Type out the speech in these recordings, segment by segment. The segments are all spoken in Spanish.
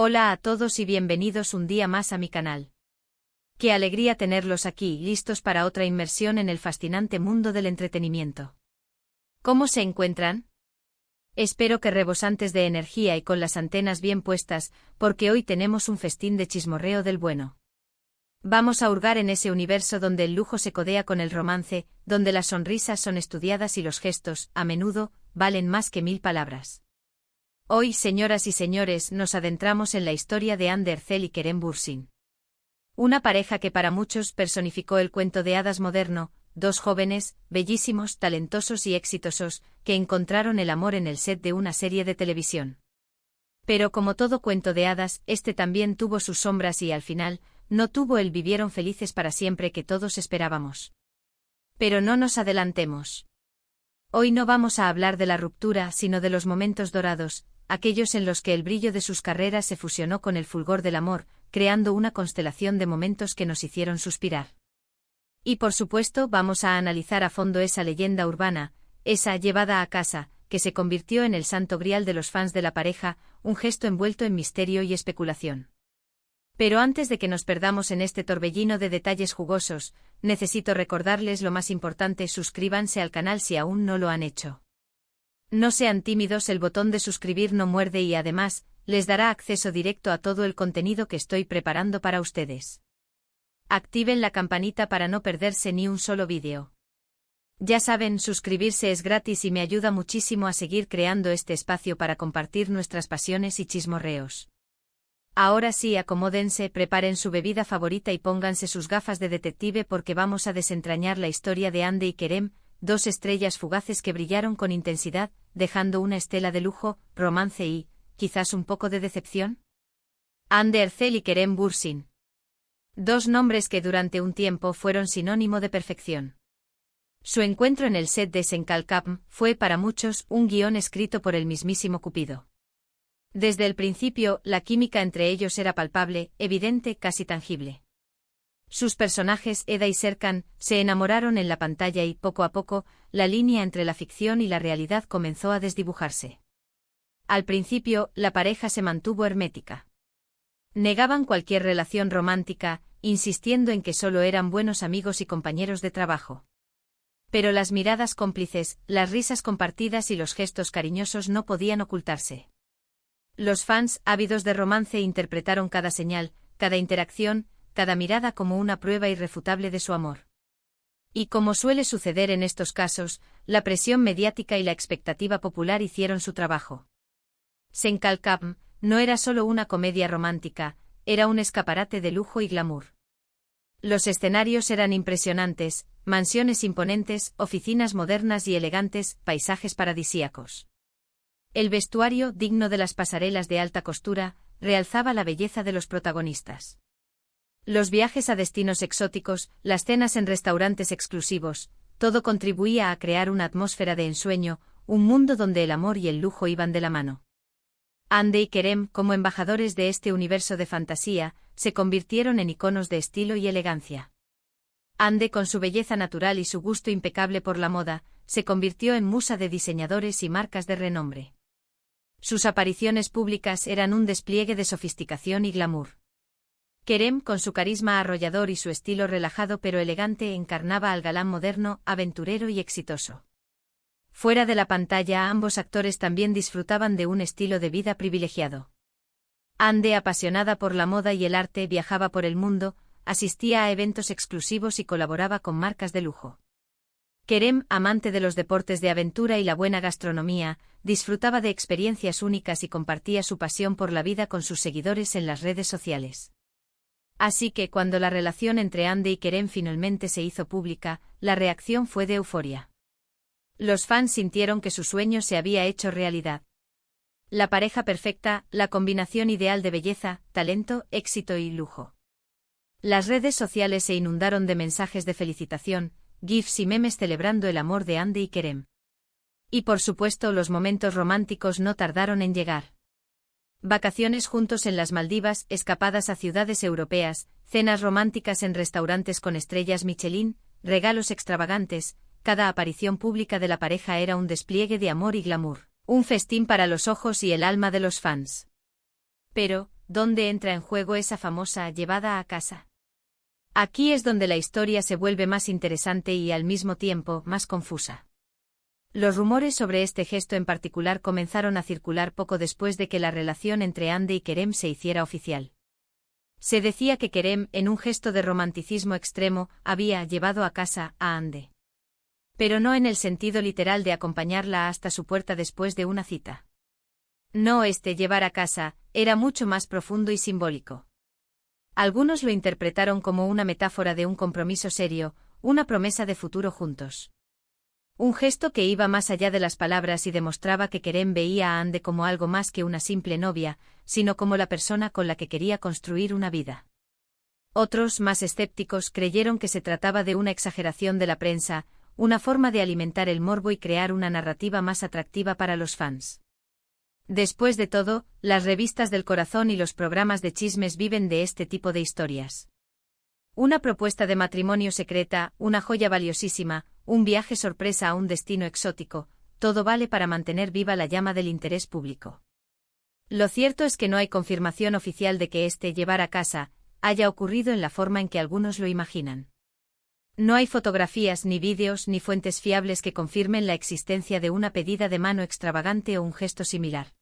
Hola a todos y bienvenidos un día más a mi canal. Qué alegría tenerlos aquí, listos para otra inmersión en el fascinante mundo del entretenimiento. ¿Cómo se encuentran? Espero que rebosantes de energía y con las antenas bien puestas, porque hoy tenemos un festín de chismorreo del bueno. Vamos a hurgar en ese universo donde el lujo se codea con el romance, donde las sonrisas son estudiadas y los gestos, a menudo, valen más que 1000 palabras. Hoy, señoras y señores, nos adentramos en la historia de Hande Erçel y Kerem Bürsin. Una pareja que para muchos personificó el cuento de hadas moderno, dos jóvenes, bellísimos, talentosos y exitosos, que encontraron el amor en el set de una serie de televisión. Pero como todo cuento de hadas, este también tuvo sus sombras y al final, no tuvo el vivieron felices para siempre que todos esperábamos. Pero no nos adelantemos. Hoy no vamos a hablar de la ruptura, sino de los momentos dorados, aquellos en los que el brillo de sus carreras se fusionó con el fulgor del amor, creando una constelación de momentos que nos hicieron suspirar. Y por supuesto vamos a analizar a fondo esa leyenda urbana, esa llevada a casa, que se convirtió en el santo grial de los fans de la pareja, un gesto envuelto en misterio y especulación. Pero antes de que nos perdamos en este torbellino de detalles jugosos, necesito recordarles lo más importante: suscríbanse al canal si aún no lo han hecho. No sean tímidos, el botón de suscribir no muerde y además, les dará acceso directo a todo el contenido que estoy preparando para ustedes. Activen la campanita para no perderse ni un solo vídeo. Ya saben, suscribirse es gratis y me ayuda muchísimo a seguir creando este espacio para compartir nuestras pasiones y chismorreos. Ahora sí, acomódense, preparen su bebida favorita y pónganse sus gafas de detective porque vamos a desentrañar la historia de Hande y Kerem, dos estrellas fugaces que brillaron con intensidad, dejando una estela de lujo, romance y, quizás un poco de decepción. Hande Erçel y Kerem Bürsin. Dos nombres que durante un tiempo fueron sinónimo de perfección. Su encuentro en el set de Senkalkapm fue para muchos un guión escrito por el mismísimo Cupido. Desde el principio, la química entre ellos era palpable, evidente, casi tangible. Sus personajes, Eda y Serkan, se enamoraron en la pantalla y, poco a poco, la línea entre la ficción y la realidad comenzó a desdibujarse. Al principio, la pareja se mantuvo hermética. Negaban cualquier relación romántica, insistiendo en que solo eran buenos amigos y compañeros de trabajo. Pero las miradas cómplices, las risas compartidas y los gestos cariñosos no podían ocultarse. Los fans, ávidos de romance, interpretaron cada señal, cada interacción, cada mirada como una prueba irrefutable de su amor. Y como suele suceder en estos casos, la presión mediática y la expectativa popular hicieron su trabajo. Senkalkapm no era solo una comedia romántica, era un escaparate de lujo y glamour. Los escenarios eran impresionantes, mansiones imponentes, oficinas modernas y elegantes, paisajes paradisíacos. El vestuario, digno de las pasarelas de alta costura, realzaba la belleza de los protagonistas. Los viajes a destinos exóticos, las cenas en restaurantes exclusivos, todo contribuía a crear una atmósfera de ensueño, un mundo donde el amor y el lujo iban de la mano. Hande y Kerem, como embajadores de este universo de fantasía, se convirtieron en iconos de estilo y elegancia. Hande, con su belleza natural y su gusto impecable por la moda, se convirtió en musa de diseñadores y marcas de renombre. Sus apariciones públicas eran un despliegue de sofisticación y glamour. Kerem, con su carisma arrollador y su estilo relajado pero elegante, encarnaba al galán moderno, aventurero y exitoso. Fuera de la pantalla, ambos actores también disfrutaban de un estilo de vida privilegiado. Hande, apasionada por la moda y el arte, viajaba por el mundo, asistía a eventos exclusivos y colaboraba con marcas de lujo. Kerem, amante de los deportes de aventura y la buena gastronomía, disfrutaba de experiencias únicas y compartía su pasión por la vida con sus seguidores en las redes sociales. Así que cuando la relación entre Hande y Kerem finalmente se hizo pública, la reacción fue de euforia. Los fans sintieron que su sueño se había hecho realidad. La pareja perfecta, la combinación ideal de belleza, talento, éxito y lujo. Las redes sociales se inundaron de mensajes de felicitación, gifs y memes celebrando el amor de Hande y Kerem. Y por supuesto, los momentos románticos no tardaron en llegar. Vacaciones juntos en las Maldivas, escapadas a ciudades europeas, cenas románticas en restaurantes con estrellas Michelin, regalos extravagantes, cada aparición pública de la pareja era un despliegue de amor y glamour, un festín para los ojos y el alma de los fans. Pero, ¿dónde entra en juego esa famosa llevada a casa? Aquí es donde la historia se vuelve más interesante y al mismo tiempo más confusa. Los rumores sobre este gesto en particular comenzaron a circular poco después de que la relación entre Ande y Kerem se hiciera oficial. Se decía que Kerem, en un gesto de romanticismo extremo, había llevado a casa a Ande. Pero no en el sentido literal de acompañarla hasta su puerta después de una cita. No, llevar a casa era mucho más profundo y simbólico. Algunos lo interpretaron como una metáfora de un compromiso serio, una promesa de futuro juntos. Un gesto que iba más allá de las palabras y demostraba que Kerem veía a Ande como algo más que una simple novia, sino como la persona con la que quería construir una vida. Otros, más escépticos, creyeron que se trataba de una exageración de la prensa, una forma de alimentar el morbo y crear una narrativa más atractiva para los fans. Después de todo, las revistas del corazón y los programas de chismes viven de este tipo de historias. Una propuesta de matrimonio secreta, una joya valiosísima, un viaje sorpresa a un destino exótico, todo vale para mantener viva la llama del interés público. Lo cierto es que no hay confirmación oficial de que llevar a casa haya ocurrido en la forma en que algunos lo imaginan. No hay fotografías, ni vídeos, ni fuentes fiables que confirmen la existencia de una pedida de mano extravagante o un gesto similar.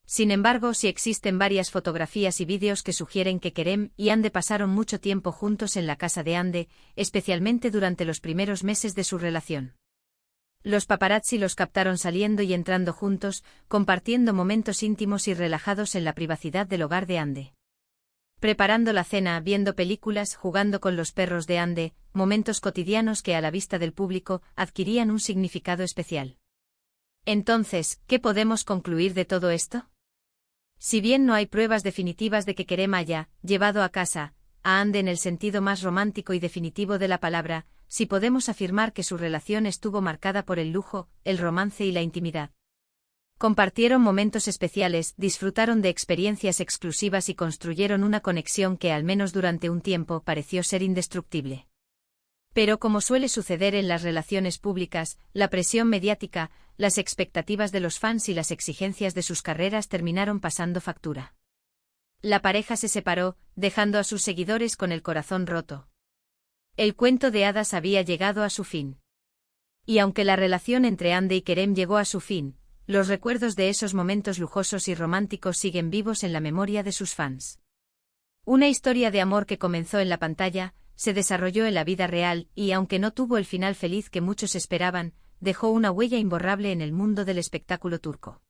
Sin embargo, sí existen varias fotografías y vídeos que sugieren que Kerem y Ande pasaron mucho tiempo juntos en la casa de Ande, especialmente durante los primeros meses de su relación. Los paparazzi los captaron saliendo y entrando juntos, compartiendo momentos íntimos y relajados en la privacidad del hogar de Ande. Preparando la cena, viendo películas, jugando con los perros de Ande, momentos cotidianos que a la vista del público adquirían un significado especial. Entonces, ¿qué podemos concluir de todo esto? Si bien no hay pruebas definitivas de que Kerem haya llevado a casa a Ande en el sentido más romántico y definitivo de la palabra, sí podemos afirmar que su relación estuvo marcada por el lujo, el romance y la intimidad. Compartieron momentos especiales, disfrutaron de experiencias exclusivas y construyeron una conexión que al menos durante un tiempo pareció ser indestructible. Pero como suele suceder en las relaciones públicas, la presión mediática, las expectativas de los fans y las exigencias de sus carreras terminaron pasando factura. La pareja se separó, dejando a sus seguidores con el corazón roto. El cuento de hadas había llegado a su fin. Y aunque la relación entre Ande y Kerem llegó a su fin, los recuerdos de esos momentos lujosos y románticos siguen vivos en la memoria de sus fans. Una historia de amor que comenzó en la pantalla, se desarrolló en la vida real y, aunque no tuvo el final feliz que muchos esperaban, dejó una huella imborrable en el mundo del espectáculo turco.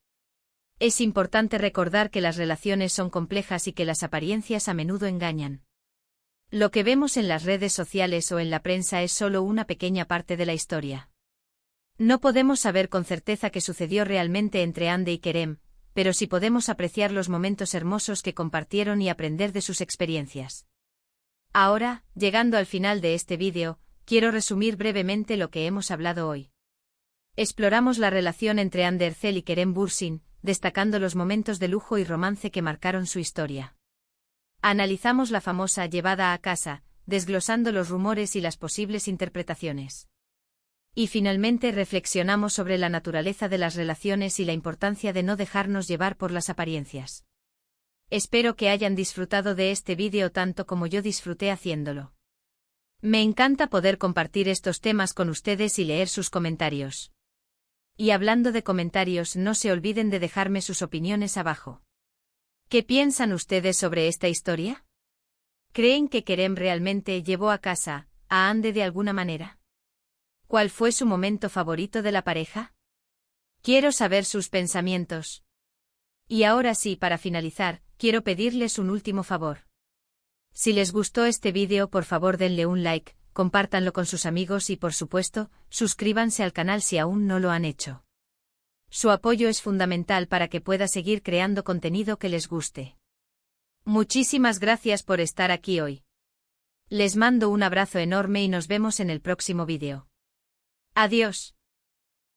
Es importante recordar que las relaciones son complejas y que las apariencias a menudo engañan. Lo que vemos en las redes sociales o en la prensa es solo una pequeña parte de la historia. No podemos saber con certeza qué sucedió realmente entre Ande y Kerem, pero sí podemos apreciar los momentos hermosos que compartieron y aprender de sus experiencias. Ahora, llegando al final de este vídeo, quiero resumir brevemente lo que hemos hablado hoy. Exploramos la relación entre Hande Erçel y Kerem Bürsin, destacando los momentos de lujo y romance que marcaron su historia. Analizamos la famosa llevada a casa, desglosando los rumores y las posibles interpretaciones. Y finalmente reflexionamos sobre la naturaleza de las relaciones y la importancia de no dejarnos llevar por las apariencias. Espero que hayan disfrutado de este vídeo tanto como yo disfruté haciéndolo. Me encanta poder compartir estos temas con ustedes y leer sus comentarios. Y hablando de comentarios, no se olviden de dejarme sus opiniones abajo. ¿Qué piensan ustedes sobre esta historia? ¿Creen que Kerem realmente llevó a casa a Hande de alguna manera? ¿Cuál fue su momento favorito de la pareja? Quiero saber sus pensamientos. Y ahora sí, para finalizar, quiero pedirles un último favor. Si les gustó este vídeo, por favor denle un like, compártanlo con sus amigos y, por supuesto, suscríbanse al canal si aún no lo han hecho. Su apoyo es fundamental para que pueda seguir creando contenido que les guste. Muchísimas gracias por estar aquí hoy. Les mando un abrazo enorme y nos vemos en el próximo vídeo. Adiós.